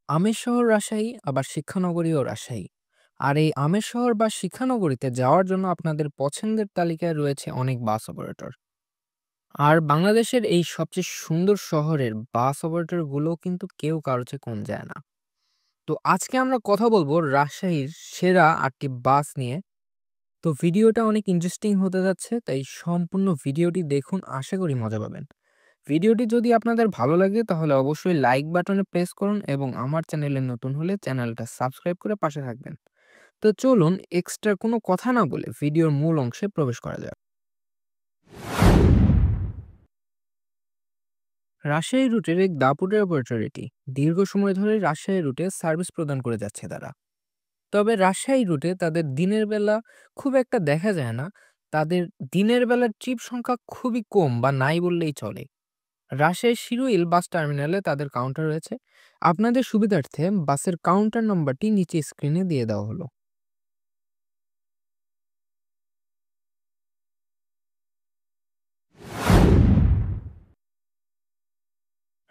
আমের শহর রাজশাহী আবার শিক্ষানগরীও রাজশাহী। আর এই আমের শহর বা শিক্ষানগরীতে যাওয়ার জন্য আপনাদের পছন্দের তালিকায় রয়েছে অনেক বাস অপারেটর। আর বাংলাদেশের এই সবচেয়ে সুন্দর শহরের বাস অপারেটর গুলো কিন্তু কেউ কারো চেয়ে কম যায় না। তো আজকে আমরা কথা বলবো রাজশাহীর সেরা ৮টি বাস নিয়ে। তো ভিডিওটা অনেক ইন্টারেস্টিং হতে যাচ্ছে, তাই সম্পূর্ণ ভিডিওটি দেখুন, আশা করি মজা পাবেন। ভিডিওটি যদি আপনাদের ভালো লাগে তাহলে অবশ্যই লাইক বাটনে প্রেস করুন এবং আমার চ্যানেলে নতুন হলে চ্যানেলটা সাবস্ক্রাইব করে পাশে থাকবেন। তো চলুন এক্সট্রা কোনো কথা না বলে ভিডিওর মূল অংশে প্রবেশ করা যাক। রাজশাহী রুটের এক দাপুটের অপরচুনিটি। দীর্ঘ সময় ধরে রাজশাহী রুটে সার্ভিস প্রদান করে যাচ্ছে তারা। তবে রাজশাহী রুটে তাদের দিনের বেলা খুব একটা দেখা যায় না। তাদের দিনের বেলার ট্রিপ সংখ্যা খুবই কম বা নাই বললেই চলে। রাজশাহী শিরোইল বাস টার্মিনালে তাদের কাউন্টার রয়েছে। আপনাদের সুবিধার্থে বাসের কাউন্টার নম্বরটি নিচে স্ক্রিনে দিয়ে দেওয়া হলো।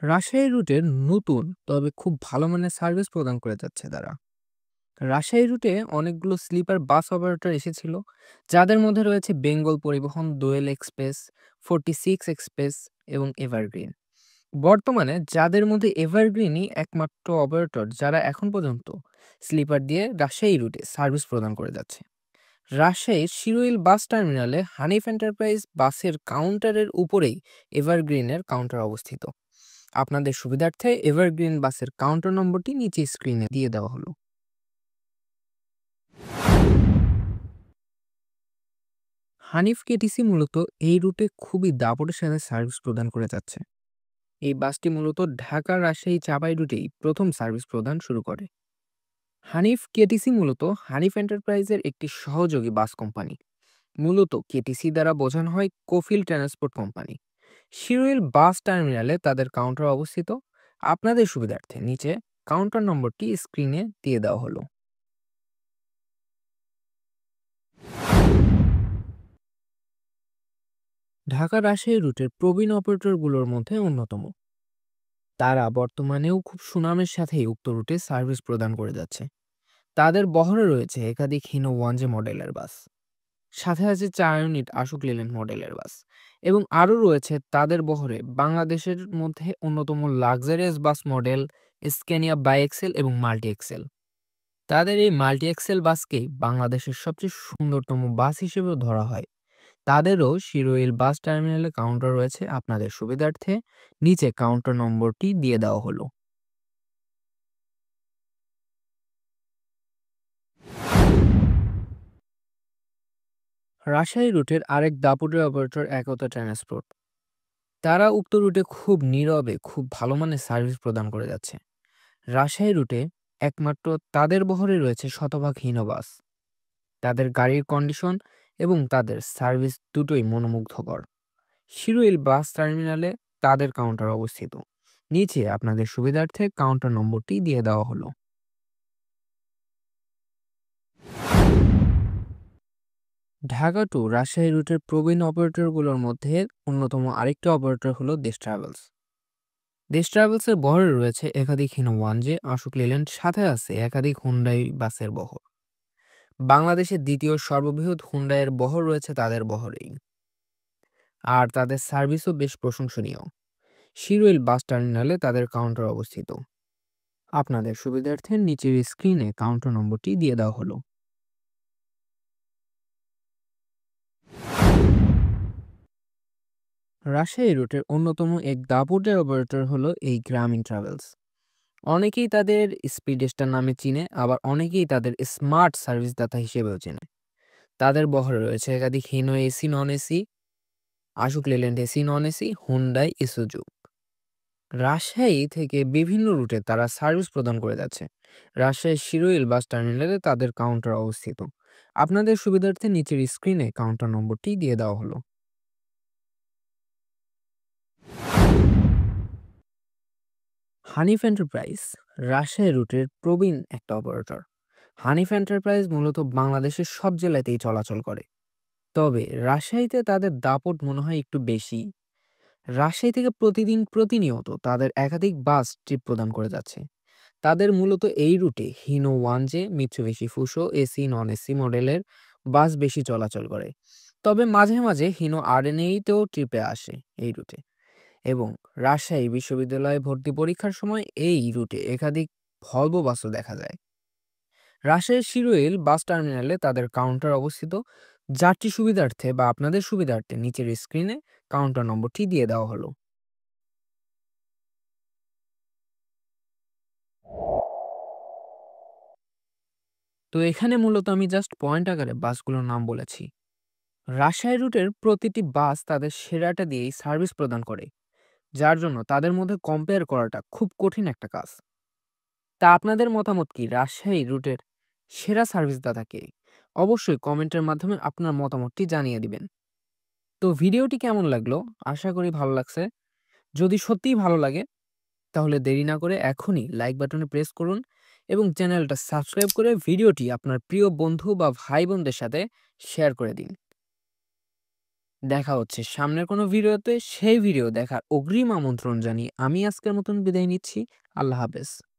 রাজশাহী রুটের নতুন তবে খুব ভালো মানের সার্ভিস প্রদান করে যাচ্ছে তারা। রাজশাহী রুটে অনেকগুলো স্লিপার বাস অপারেটর এসেছিল, যাদের মধ্যে রয়েছে বেঙ্গল পরিবহন, দোয়েল এক্সপ্রেস, 46 এক্সপ্রেস এবং এভারগ্রিন। বর্তমানে যাদের মধ্যে এভারগ্রিনই একমাত্র অপারেটর যারা এখন পর্যন্ত স্লিপার দিয়ে রাজশাহী রুটে সার্ভিস প্রদান করে যাচ্ছে। রাজশাহীর শিরোইল বাস টার্মিনালে হানিফ এন্টারপ্রাইজ বাসের কাউন্টারের উপরেই এভারগ্রিনের কাউন্টার অবস্থিত। আপনাদের সুবিধার্থে এভারগ্রিন বাসের কাউন্টার নম্বরটি নিচে স্ক্রিনে দিয়ে দেওয়া হলো। হানিফ কেটিসি মূলত এই রুটে খুবই দাপটের সাথে সার্ভিস প্রদান করে যাচ্ছে। এই বাসটি মূলত ঢাকা রাজশাহী চাপাই রুটেই প্রথম সার্ভিস প্রদান শুরু করে। হানিফ কেটিসি মূলত হানিফ এন্টারপ্রাইজের একটি সহযোগী বাস কোম্পানি। মূলত কেটিসি দ্বারা বোঝানো হয় কোফিল ট্রান্সপোর্ট কোম্পানি। শিরোইল বাস টার্মিনালে তাদের কাউন্টার অবস্থিত। আপনাদের সুবিধার্থে নিচে কাউন্টার নম্বরটি স্ক্রিনে দিয়ে দেওয়া হলো। ঢাকা রাজশাহী রুটের প্রবীণ অপারেটরগুলোর মধ্যে অন্যতম। তারা বর্তমানেও খুব সুনামের সাথেই উক্ত রুটে সার্ভিস প্রদান করে যাচ্ছে। তাদের বহরে রয়েছে একাধিক হিনো ওয়ানজে মডেলের বাস, সাথে আছে ৪ ইউনিট আশুক লেল্যান্ড মডেলের বাস এবং আরও রয়েছে তাদের বহরে বাংলাদেশের মধ্যে অন্যতম luxurious bus model Scania bi axle এবং মাল্টি এক্সেল। তাদের এই মাল্টি এক্সেল বাসকেই বাংলাদেশের সবচেয়ে সুন্দরতম বাস হিসেবেও ধরা হয়। তাদেরও শিরোইল বাস টার্মিনালে কাউন্টার রয়েছে। আপনাদের সুবিধার্থে নিচে কাউন্টার নম্বরটি দিয়ে দেওয়া হলো। রাজশাহী রুটের আরেক দাপুটের অপারেটর একতা ট্রান্সপোর্ট। তারা উক্ত রুটে খুব নীরবে খুব ভালো মানের সার্ভিস প্রদান করে যাচ্ছে। রাজশাহী রুটে একমাত্র তাদের বহরে রয়েছে শতভাগ হীনো বাস। তাদের গাড়ির কন্ডিশন এবং তাদের সার্ভিস দুটোই মনোমুগ্ধকর। শিরোইল বাস টার্মিনালে তাদের কাউন্টার অবস্থিত। নিচে আপনাদের সুবিধার্থে কাউন্টার নম্বরটি দিয়ে দেওয়া হলো। ঢাকা টু রাজশাহী রুটের প্রবীণ অপারেটরগুলোর মধ্যে অন্যতম আরেকটি অপারেটর হলো দেশ ট্রাভেলস। দেশ ট্রাভেলসের বহরে রয়েছে একাধিক হিনো ওয়ানজে, আশুক লেল্যান্ড, সাথে আছে একাধিক হুন্ডাই বাসের বহর। বাংলাদেশের দ্বিতীয় সর্ববৃহৎ হুন্ডাইয়ের বহর রয়েছে তাদের বহরেই। আর তাদের সার্ভিসও বেশ প্রশংসনীয়। শিরোইল বাস টার্মিনালে তাদের কাউন্টার অবস্থিত। আপনাদের সুবিধার্থে নিচের স্ক্রিনে কাউন্টার নম্বরটি দিয়ে দেওয়া হলো। রাজশাহী রুটের অন্যতম এক দাপুটের অপারেটর হলো এই গ্রামীণ ট্রাভেলস। অনেকেই তাদের স্পিডেস্টার নামে চিনে, আবার অনেকেই তাদের স্মার্ট সার্ভিস দাতা হিসেবেও চেনে। তাদের বহরে রয়েছে একাধিক Hino AC, non AC, Ashok Leyland AC, non AC, Hyundai, Isuzu. Rajshahi থেকে বিভিন্ন রুটে তারা সার্ভিস প্রদান করে যাচ্ছে। রাজশাহী শিরোইল বাস টার্মিনালে তাদের কাউন্টার অবস্থিত। আপনাদের সুবিধার্থে নিচের স্ক্রিনে কাউন্টার নম্বরটি দিয়ে দেওয়া হলো। হানিফ এন্টারপ্রাইজ রাজশাহী রুটের প্রবীণ একটা অপারেটর। হানিফ এন্টারপ্রাইজ মূলত বাংলাদেশের সব জেলাতেই চলাচল করে, তবে রাজশাহীতে তাদের দাপট মনে হয় একটু বেশি। রাজশাহী থেকে প্রতিদিন প্রতিনিয়ত তাদের একাধিক বাস ট্রিপ প্রদান করে যাচ্ছে। তাদের মূলত এই রুটে Hino 1J, Mitsubishi ফুসো AC, non AC মডেলের বাস বেশি চলাচল করে। তবে মাঝে মাঝে হিনো আরএনএ-তেও ট্রিপে আসে এই রুটে। এবং রাজশাহী বিশ্ববিদ্যালয়ে ভর্তি পরীক্ষার সময় এই রুটে একাধিক ভলভো বাসও দেখা যায়। রাজশাহীর শিরোইল বাস টার্মিনালে তাদের কাউন্টার অবস্থিত। যাত্রী সুবিধার্থে বা আপনাদের সুবিধার্থে নিচের স্ক্রিনে কাউন্টার নম্বরটি দিয়ে দেওয়া হলো। তো এখানে মূলত আমি জাস্ট পয়েন্ট আকারে বাসগুলোর নাম বলেছি। রাজশাহী রুটের প্রতিটি বাস তাদের সেরাটা দিয়েই সার্ভিস প্রদান করে, যার জন্য তাদের মধ্যে কম্পেয়ার করাটা খুব কঠিন একটা কাজ। তা আপনাদের মতামত কি রাজশাহী রুটের সেরা সার্ভিসদাতা কে? অবশ্যই কমেন্টের মাধ্যমে আপনার মতামতটি জানিয়ে দিবেন। তো ভিডিওটি কেমন লাগলো? আশা করি ভালো লাগছে। যদি সত্যিই ভালো লাগে তাহলে দেরি না করে এখনই লাইক বাটনে প্রেস করুন এবং চ্যানেলটা সাবস্ক্রাইব করে ভিডিওটি আপনার প্রিয় বন্ধু বা ভাই বোনদের সাথে শেয়ার করে দিন। দেখা হচ্ছে সামনের কোনো ভিডিওতে। সেই ভিডিও দেখার অগ্রিম আমন্ত্রণ জানিয়ে আমি আজকের মতন বিদায় নিচ্ছি। আল্লাহ হাফেজ।